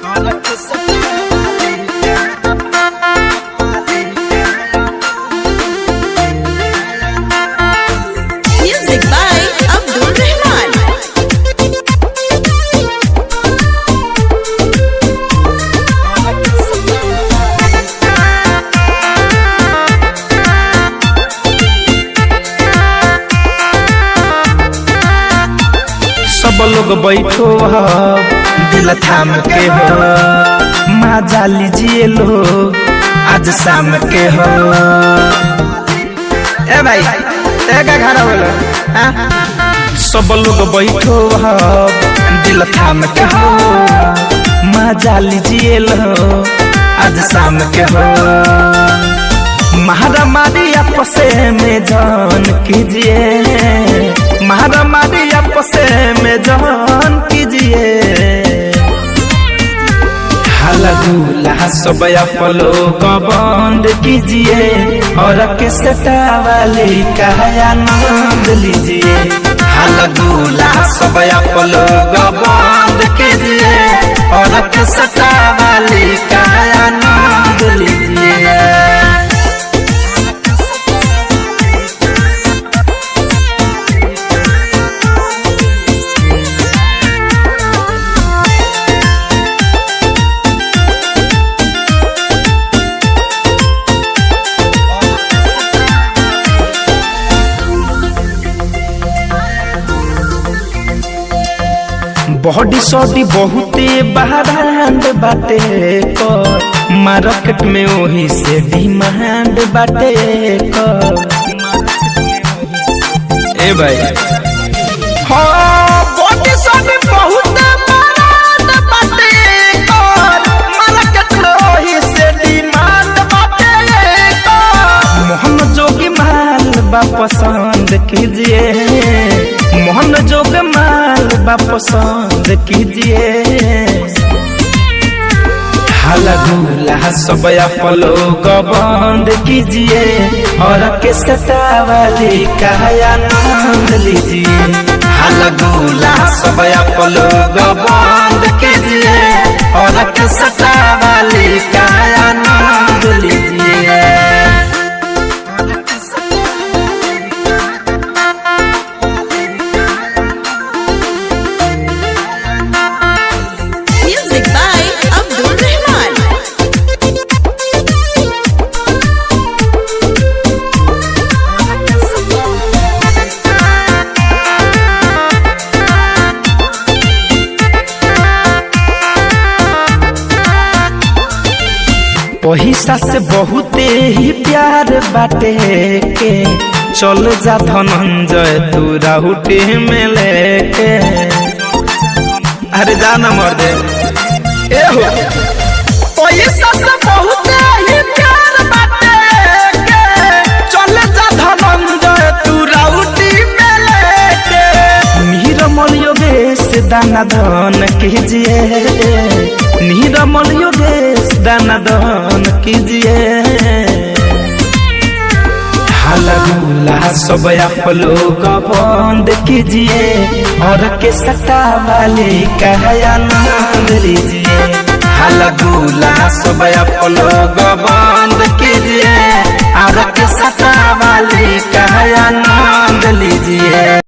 Music by Abdul Rahman. सब लोग बैठो दिल थाम के हो मजा लीजिए लोग आज शाम के हो। ए भाई का खाना बोलो सब लोग बैठो दिल थाम के हो मजा लीजिए लोग आज शाम के हो। महारामारी आपस में जान कीजिए महारामारी आपस में जान कीजिए। हाला दूल्हा सब आप लोग बंद कीजिए और किसटा वाली का आनंद लीजिए। हाला दूल्हा सब आप लोग बंद कीजिए और किसटा वाली का आनंद लीजिए। बॉडी सॉडी बहुते बहरांड बाटे कर मार्केट में वही से डिमांड बाटे कर। ए भाई हाँ बॉडी सॉडी बहुते बहरांड बाटे कर मार्केट में वही से डिमांड बाटे कर। मोहन जोगी माल बा पसंद कीजिए मोहन जोग माल बा पसंद कीजिए। हाला दूल्हा सब आप लोग बंद कीजिए और किसटा वाली का आनंद लीजिए। हाला दूल्हा सब आप लोग बंद कीजिए और किसटा वाली का आनंद लीजिए। Music by Abdul Rahman. पैसा से बहुते ही प्यार बाटे के चल जा धनंजय तू राहुटी में लेके। अरे जाना मर दे ए हो पैसा से बहुते ही प्यार बाटे के चल जा धनंजय तू राहुटी में लेके। नीरमल योगेश दाना दान कीजिए नीरमल योगेश दाना दान कीजिए। हाला दूल्हा सब आप लोग बंद कीजिए और किसटा वाली का आनंद लीजिए। हाला दूल्हा सब आप लोग बंद कीजिए और किसटा वाली का आनंद लीजिए।